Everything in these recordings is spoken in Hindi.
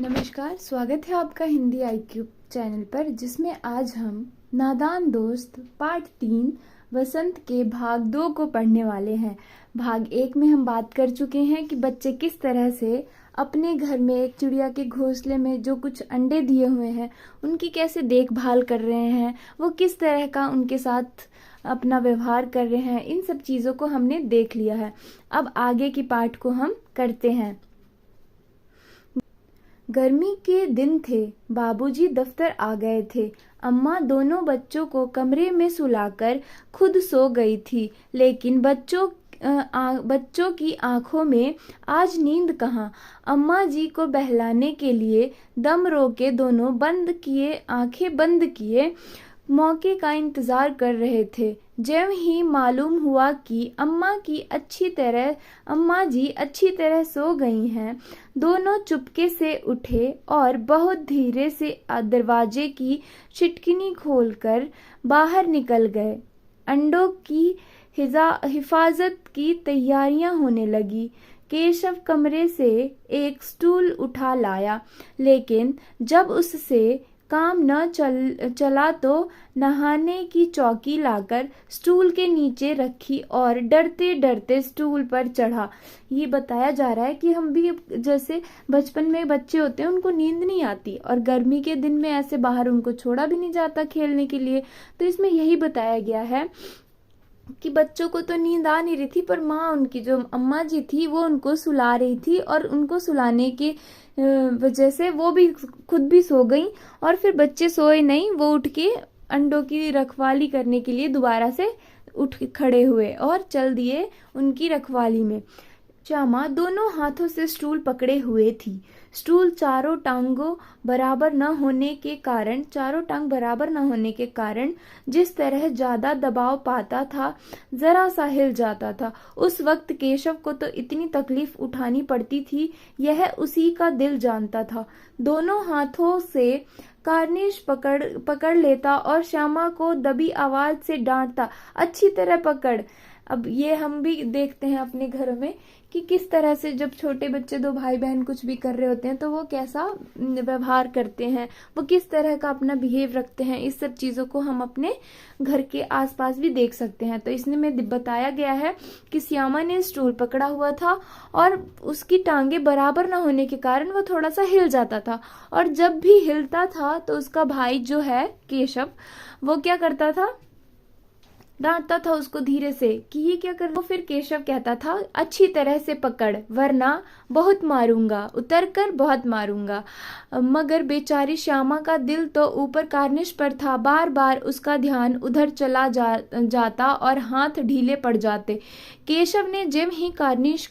नमस्कार, स्वागत है आपका हिंदी आईक्यू चैनल पर, जिसमें आज हम नादान दोस्त पार्ट 3 वसंत के भाग 2 को पढ़ने वाले हैं। भाग 1 में हम बात कर चुके हैं कि बच्चे किस तरह से अपने घर में एक चिड़िया के घोंसले में जो कुछ अंडे दिए हुए हैं उनकी कैसे देखभाल कर रहे हैं, वो किस तरह का उनके साथ अपना व्यवहार कर रहे हैं। इन सब चीज़ों को हमने देख लिया है। अब आगे की पार्ट को हम करते हैं। गर्मी के दिन थे। बाबूजी दफ्तर आ गए थे। अम्मा दोनों बच्चों को कमरे में सुलाकर खुद सो गई थी, लेकिन बच्चों की आंखों में आज नींद कहाँ। अम्मा जी को बहलाने के लिए दम रोके दोनों आंखें बंद किए मौके का इंतजार कर रहे थे। जब ही मालूम हुआ कि अम्मा जी अच्छी तरह सो गई हैं, दोनों चुपके से उठे और बहुत धीरे से दरवाजे की छिटकिनी खोलकर बाहर निकल गए। अंडों की हिफाजत की तैयारियां होने लगी। केशव कमरे से एक स्टूल उठा लाया, लेकिन जब उससे काम न चला तो नहाने की चौकी लाकर स्टूल के नीचे रखी और डरते डरते स्टूल पर चढ़ा। ये बताया जा रहा है कि हम भी जैसे बचपन में बच्चे होते हैं, उनको नींद नहीं आती और गर्मी के दिन में ऐसे बाहर उनको छोड़ा भी नहीं जाता खेलने के लिए। तो इसमें यही बताया गया है कि बच्चों को तो नींद आ नहीं रही थी, पर माँ उनकी जो अम्मा जी थी वो उनको सुला रही थी और उनको सुलाने के वजह से वो भी खुद भी सो गई और फिर बच्चे सोए नहीं। वो उठ के अंडों की रखवाली करने के लिए दोबारा से उठ खड़े हुए और चल दिए उनकी रखवाली में। श्यामा दोनों हाथों से स्टूल पकड़े हुए थी। स्टूल चारों टांग बराबर न होने के कारण जिस तरह ज्यादा दबाव पाता था, जरा सा हिल जाता था। उस वक्त केशव को तो इतनी तकलीफ उठानी पड़ती थी, यह उसी का दिल जानता था। दोनों हाथों से कार्निश पकड़ लेता और श्यामा को दबी आवाज से डांटता, अच्छी तरह पकड़। अब ये हम भी देखते हैं अपने घरों में कि किस तरह से जब छोटे बच्चे, दो भाई बहन कुछ भी कर रहे होते हैं तो वो कैसा व्यवहार करते हैं, वो किस तरह का अपना बिहेव रखते हैं। इस सब चीजों को हम अपने घर के आसपास भी देख सकते हैं। तो इसमें में बताया गया है कि श्यामा ने स्टूल पकड़ा हुआ था और उसकी टांगे बराबर न होने के कारण वो थोड़ा सा हिल जाता था, और जब भी हिलता था तो उसका भाई जो है केशव, वो क्या करता था, डांटता था उसको धीरे से कि ये क्या कर रहा है। फिर केशव कहता था, अच्छी तरह से पकड़ वरना बहुत मारूंगा, उतर कर बहुत मारूंगा। मगर बेचारी श्यामा का दिल तो ऊपर कार्निश पर था। बार बार उसका ध्यान उधर चला जाता और हाथ ढीले पड़ जाते। केशव ने जब ही कार्निश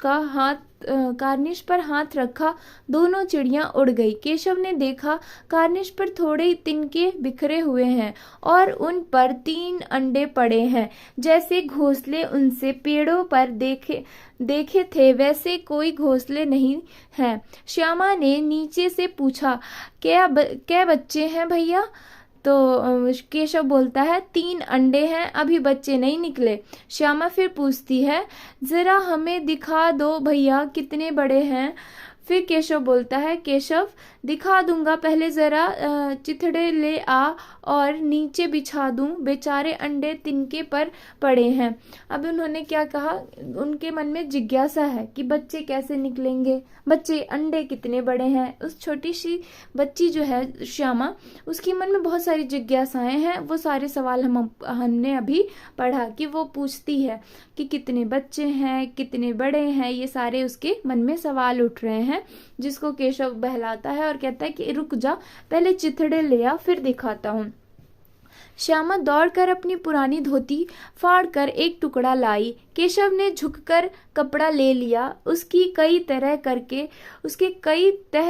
पर हाथ रखा, दोनों चिड़ियां उड़ गई। केशव ने देखा कार्निश पर थोड़े तिनके बिखरे हुए हैं और उन पर 3 अंडे पड़े हैं। जैसे घोंसले उनसे पेड़ों पर देखे थे, वैसे कोई घोंसले नहीं हैं। श्यामा ने नीचे से पूछा, क्या बच्चे हैं भैया? तो केशव बोलता है, 3 अंडे हैं, अभी बच्चे नहीं निकले। श्यामा फिर पूछती है, जरा हमें दिखा दो भैया कितने बड़े हैं। फिर केशव बोलता है, केशव दिखा दूंगा, पहले जरा चिथड़े ले आ और नीचे बिछा दूं, बेचारे अंडे तिनके पर पड़े हैं। अब उन्होंने क्या कहा, उनके मन में जिज्ञासा है कि बच्चे कैसे निकलेंगे, बच्चे अंडे कितने बड़े हैं। उस छोटी सी बच्ची जो है श्यामा, उसके मन में बहुत सारी जिज्ञासाएं हैं। वो सारे सवाल हमने अभी पढ़ा कि वो पूछती है कि कितने बच्चे हैं, कितने बड़े हैं, ये सारे उसके मन में सवाल उठ रहे हैं, जिसको केशव बहलाता है और कहता है कि रुक जा, पहले चिथड़े ले आ, फिर दिखाता हूँ। श्यामा दौड़कर अपनी पुरानी धोती फाड़कर एक टुकड़ा लाई। केशव ने झुककर कपड़ा ले लिया, उसके कई तह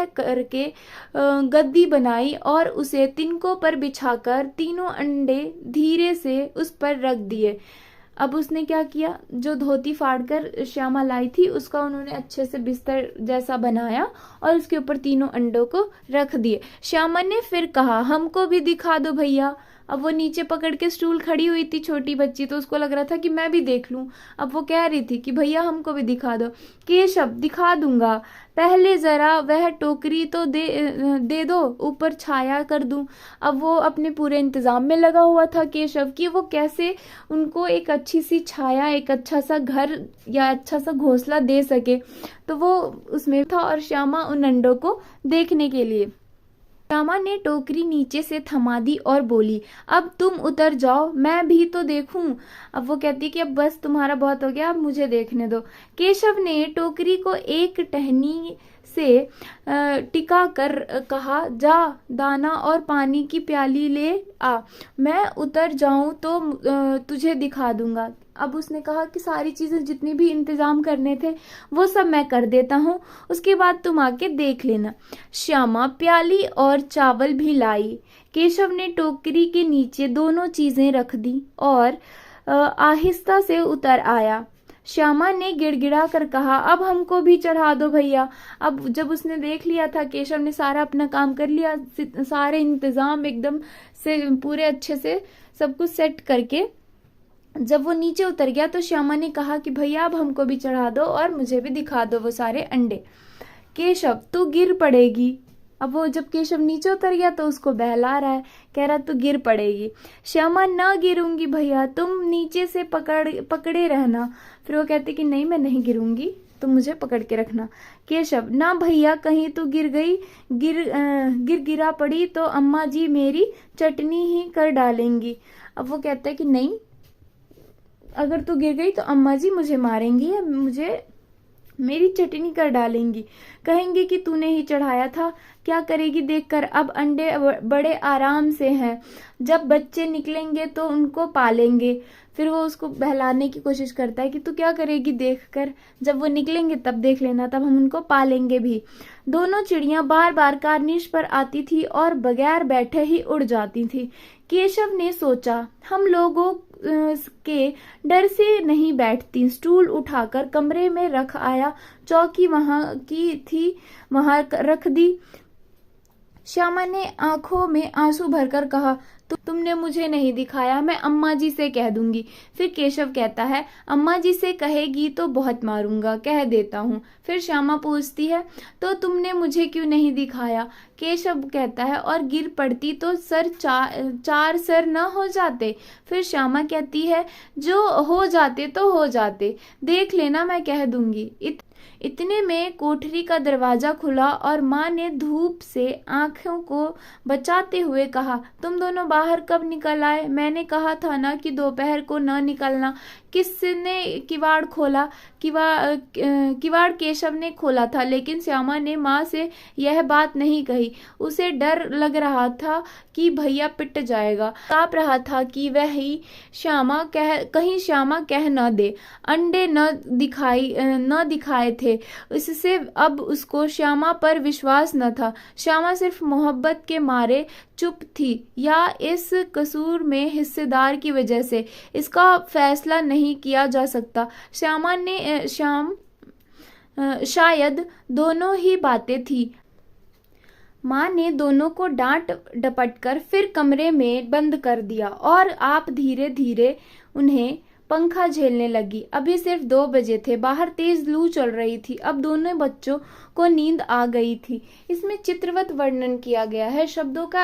करके गद्दी बनाई और उसे तिनकों पर बिछाकर तीनों अंडे धीरे से उस पर रख दिए। अब उसने क्या किया, जो धोती फाड़कर श्यामा लाई थी उसका उन्होंने अच्छे से बिस्तर जैसा बनाया और उसके ऊपर तीनों अंडों को रख दिए। श्यामा ने फिर कहा, हमको भी दिखा दो भैया। अब वो नीचे पकड़ के स्टूल खड़ी हुई थी छोटी बच्ची, तो उसको लग रहा था कि मैं भी देख लूं। अब वो कह रही थी कि भैया हमको भी दिखा दो। केशव दिखा दूंगा, पहले जरा वह टोकरी तो दे दो, ऊपर छाया कर दूं। अब वो अपने पूरे इंतजाम में लगा हुआ था केशव कि वो कैसे उनको एक अच्छी सी छाया, एक अच्छा सा घर या अच्छा सा घोंसला दे सके। तो वो उसमें था और श्यामा उन अंडों को देखने के लिए। श्यामा ने टोकरी नीचे से थमा दी और बोली, अब तुम उतर जाओ, मैं भी तो देखूं। अब वो कहती कि अब बस तुम्हारा बहुत हो गया, अब मुझे देखने दो। केशव ने टोकरी को एक टहनी से टिका कर कहा, जा दाना और पानी की प्याली ले आ, मैं उतर जाऊं तो तुझे दिखा दूंगा। अब उसने कहा कि सारी चीजें जितनी भी इंतजाम करने थे वो सब मैं कर देता हूँ, उसके बाद तुम आके देख लेना। श्यामा प्याली और चावल भी लाई। केशव ने टोकरी के नीचे दोनों चीजें रख दी और आहिस्ता से उतर आया। श्यामा ने गिड़गिड़ा कर कहा, अब हमको भी चढ़ा दो भैया। अब जब उसने देख लिया था केशव ने सारा अपना काम कर लिया, सारे इंतजाम एकदम से पूरे अच्छे से सब कुछ सेट करके जब वो नीचे उतर गया तो श्यामा ने कहा कि भैया अब हमको भी चढ़ा दो और मुझे भी दिखा दो वो सारे अंडे। केशव तू गिर पड़ेगी। अब वो जब केशव नीचे उतर गया तो उसको बहला रहा है, कह रहा तू गिर पड़ेगी। श्यामा, ना गिरूंगी भैया, तुम नीचे से पकड़े रहना। फिर वो कहती कि नहीं मैं नहीं गिरूंगी, तुम मुझे पकड़ के रखना। केशव, ना भैया, कहीं तू गिर गई, गिरा पड़ी तो अम्मा जी मेरी चटनी ही कर डालेंगी। अब वो कहता है कि नहीं, अगर तू गिर गई तो अम्मा जी मुझे मारेंगी या मुझे मेरी चटनी कर डालेंगी, कहेंगे कि तूने ही चढ़ाया था। क्या करेगी देखकर, अब अंडे बड़े आराम से हैं, जब बच्चे निकलेंगे तो उनको पालेंगे। फिर वो उसको बहलाने की कोशिश करता है कि तू क्या करेगी देखकर, जब वो निकलेंगे तब देख लेना, तब हम उनको पालेंगे भी। दोनों चिड़ियां बार बार कार्निश पर आती थी और बगैर बैठे ही उड़ जाती थी। केशव ने सोचा, हम लोगों के डर से नहीं बैठती। स्टूल उठाकर कमरे में रख आया, चौकी वहां की थी वहां रख दी। श्यामा ने आंखों में आंसू भरकर कहा, तुमने मुझे नहीं दिखाया, मैं अम्मा जी से कह दूंगी। फिर केशव कहता है, अम्मा जी से कहेगी तो बहुत मारूंगा, कह देता हूँ। फिर श्यामा पूछती है, तो तुमने मुझे क्यों नहीं दिखाया? केशव कहता है, और गिर पड़ती तो सर चार सर न हो जाते। फिर श्यामा कहती है, जो हो जाते तो हो जाते, देख लेना, मैं कह दूंगी। इतने में कोठरी का दरवाजा खुला और माँ ने धूप से आंखों को बचाते हुए कहा, तुम दोनों बाहर कब निकल आए? मैंने कहा था ना कि दोपहर को न निकलना। किसने किवाड़ खोला? किवाड़ केशव ने खोला था, लेकिन श्यामा ने माँ से यह बात नहीं कही। उसे डर लग रहा था कि भैया पिट जाएगा, कांप रहा था कि कहीं श्यामा कह न दे। अंडे न दिखाए थे, इससे अब उसको श्यामा पर विश्वास न था। श्यामा सिर्फ मोहब्बत के मारे चुप थी या इस कसूर में हिस्सेदार की वजह से, इसका फैसला नहीं किया जा सकता। शायद दोनों ही बातें थी। माँ ने दोनों को डांट डपटकर फिर कमरे में बंद कर दिया और आप धीरे धीरे उन्हें पंखा झेलने लगी। अभी सिर्फ 2 बजे थे, बाहर तेज लू चल रही थी। अब दोनों बच्चों को नींद आ गई थी। इसमें चित्रवत वर्णन किया गया है, शब्दों का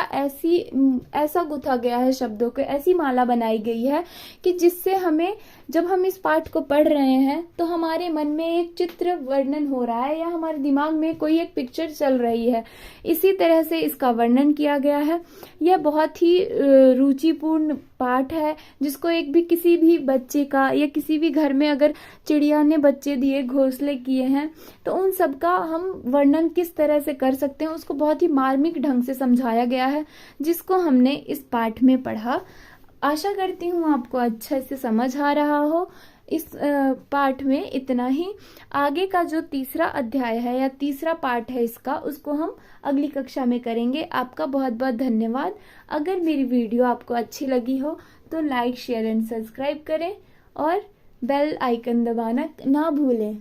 ऐसा गुथा गया है, शब्दों को ऐसी माला बनाई गई है कि जिससे हमें, जब हम इस पाठ को पढ़ रहे हैं तो हमारे मन में एक चित्र वर्णन हो रहा है या हमारे दिमाग में कोई एक पिक्चर चल रही है। इसी तरह से इसका वर्णन किया गया है। यह बहुत ही रुचिपूर्ण पाठ है, जिसको किसी भी बच्चे का या किसी भी घर में अगर चिड़िया ने बच्चे दिए, घोंसले किए हैं, तो उन सब का हम वर्णन किस तरह से कर सकते हैं, उसको बहुत ही मार्मिक ढंग से समझाया गया है, जिसको हमने इस पाठ में पढ़ा। आशा करती हूँ आपको अच्छे से समझ आ रहा हो। इस पाठ में इतना ही। आगे का जो तीसरा अध्याय है या तीसरा पाठ है इसका, उसको हम अगली कक्षा में करेंगे। आपका बहुत बहुत धन्यवाद। अगर मेरी वीडियो आपको अच्छी लगी हो तो लाइक, शेयर एंड सब्सक्राइब करें और बेल आइकन दबाना ना भूलें।